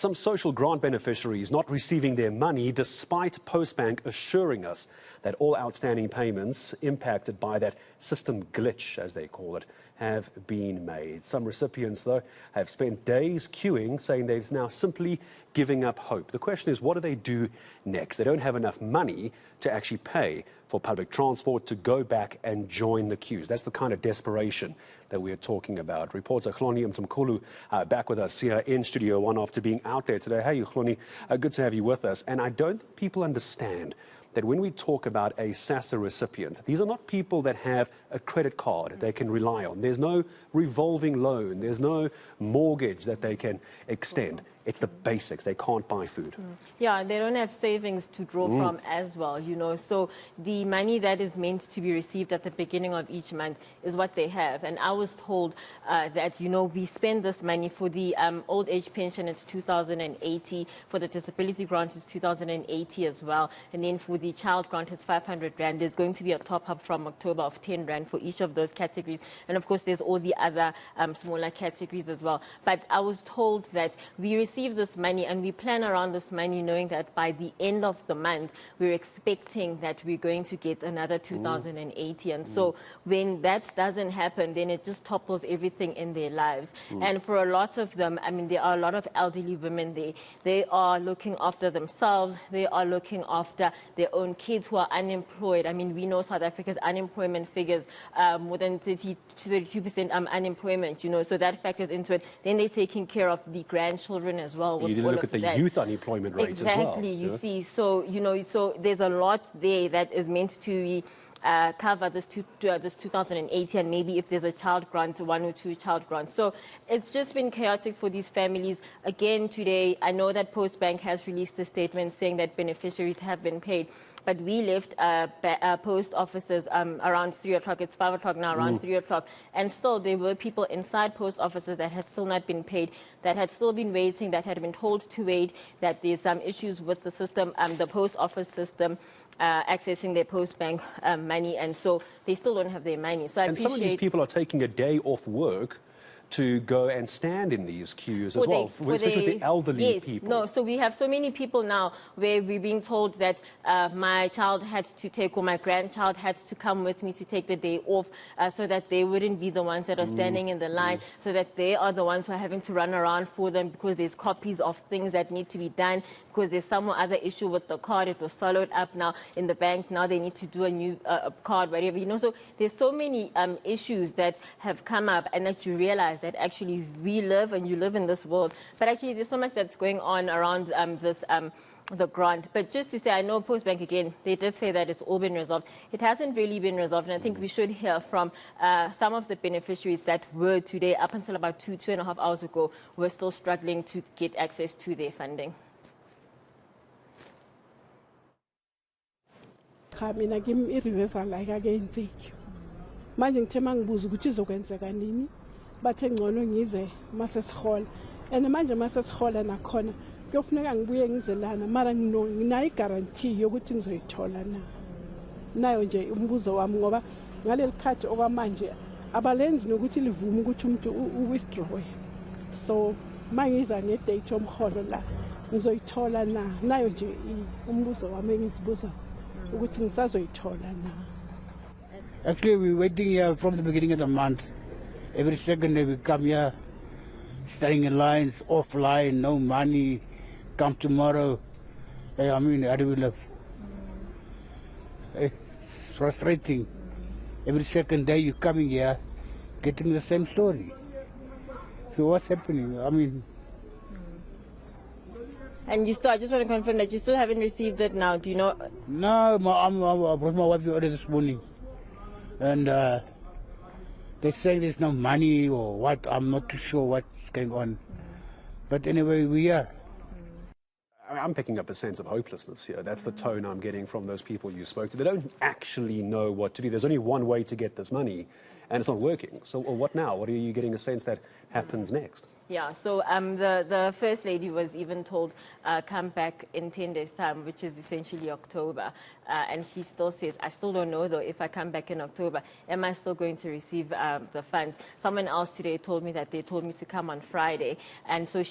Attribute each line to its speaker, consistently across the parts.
Speaker 1: Some social grant beneficiaries not receiving their money despite Postbank assuring us that all outstanding payments impacted by that system glitch, as they call it, have been made. Some recipients, though, have spent days queuing, saying they're now simply giving up hope. The question is, what do they do next? They don't have enough money to actually pay for public transport to go back and join the queues. That's the kind of desperation that we're talking about. Reporter Hloni Mtimkulu back with us here in Studio One after being out there today. Hey, Hloni, good to have you with us. And I don't think people understand that when we talk about a SASSA recipient, these are not people that have a credit card they can rely on. There's no revolving loan. There's no mortgage that they can extend. It's the basics. They can't buy food.
Speaker 2: Yeah, they don't have savings to draw from as well, you know. So the money that is meant to be received at the beginning of each month is what they have. And I was told that, you know, we spend this money for the old age pension, it's 2,080. For the disability grant, it's 2,080 as well. And then for the child grant, it's 500 Rand. There's going to be a top-up from October of 10 Rand for each of those categories. And of course, there's all the other smaller categories as well. But I was told that we receive this money and we plan around this money knowing that by the end of the month, we're expecting that we're going to get another 2,080. And so when that doesn't happen, then it just topples everything in their lives. And for a lot of them, I mean, there are a lot of elderly women. They are looking after themselves. They are looking after their own kids who are unemployed. I mean, we know South Africa's unemployment figures, more than 32% unemployment, you know, so that factors into it. Then they're taking care of the grandchildren as well.
Speaker 1: You didn't look at the youth unemployment rate as well.
Speaker 2: Exactly, you see. So, you know, so there's a lot there that is meant to cover this 2080, and maybe if there's a child grant, 1 or 2 child grants. So it's just been chaotic for these families. Again, today, I know that Postbank has released a statement saying that beneficiaries have been paid. But we left post offices around 3 o'clock. It's 5 o'clock now, around 3 o'clock. And still, there were people inside post offices that had still not been paid, that had still been waiting, that had been told to wait, that there's some issues with the system, the post office system, accessing their Postbank money. And so they still don't have their money. So
Speaker 1: and some of these people are taking a day off work to go and stand in these queues as well, especially the elderly people.
Speaker 2: No, so we have so many people now where we're being told that my child had to take, or my grandchild had to come with me to take the day off so that they wouldn't be the ones that are standing in the line, so that they are the ones who are having to run around for them because there's copies of things that need to be done, because there's some other issue with the card. It was swallowed up now in the bank. Now they need to do a new card, whatever, you know. So there's so many issues that have come up, and that you realize that actually we live and you live in this world. But actually there's so much that's going on around the grant. But just to say, I know Postbank, again, they did say that it's all been resolved. It hasn't really been resolved, and I think we should hear from some of the beneficiaries that were today, up until about 2.5 hours ago, were still struggling to get access to their funding.
Speaker 3: Mina kimi i-reversal ayikakenzeki manje ngithe mangibuza ukuthi izokwenzeka nini bathe ngcono ngize masesihola and manje masesihola nakhona kuyofuneka ngibuye ngizelana mara nginayo igarantii yokuthi ngizoyithola na nayo nje umbuzo wami ngoba ngaleli khathi okwamanje abalenzi nokuthi livume ukuthi umuntu u-withdraw. So mangiza ngedate yomholo la ngizoyithola na nayo nje umbuzo wami engisibuza.
Speaker 4: Actually, we're waiting here from the beginning of the month. Every second day we come here, standing in lines, offline, no money, come tomorrow. I mean, how do we live? It's frustrating. Every second day you're coming here, getting the same story. So what's happening? I mean...
Speaker 2: And I just want to confirm that you still haven't received it now. Do you know?
Speaker 4: No, I brought my wife order this morning. And they say there's no money or what. I'm not too sure what's going on. But anyway, we are.
Speaker 1: I'm picking up a sense of hopelessness here. That's the tone I'm getting from those people you spoke to. They don't actually know what to do. There's only one way to get this money, and it's not working. So what now? What are you getting a sense that happens next?
Speaker 2: Yeah, so the First Lady was even told, come back in 10 days' time, which is essentially October. And she still says, I still don't know, though, if I come back in October, am I still going to receive the funds? Someone else today told me that they told me to come on Friday. And so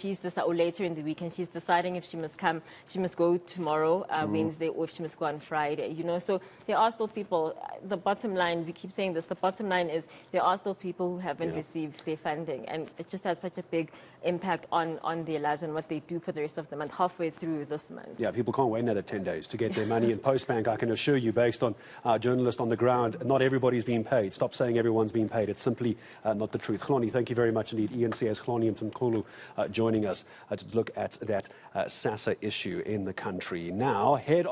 Speaker 2: or later in the week, and she's deciding if she must come, she must go tomorrow, Wednesday, or if she must go on Friday. You know, so there are still people, the bottom line, we keep saying this, the bottom line is there are still people who haven't received their funding. And it just has such a big impact on their lives and what they do for the rest of the month, halfway through this month.
Speaker 1: Yeah, people can't wait another 10 days to get their money. In Postbank, I can assure you, based on our journalists on the ground, not everybody's being paid. Stop saying everyone's being paid. It's simply not the truth. Hloni, thank you very much indeed. eNCA's Hloni Mtimkulu joining us to look at that SASSA issue in the country. Now, head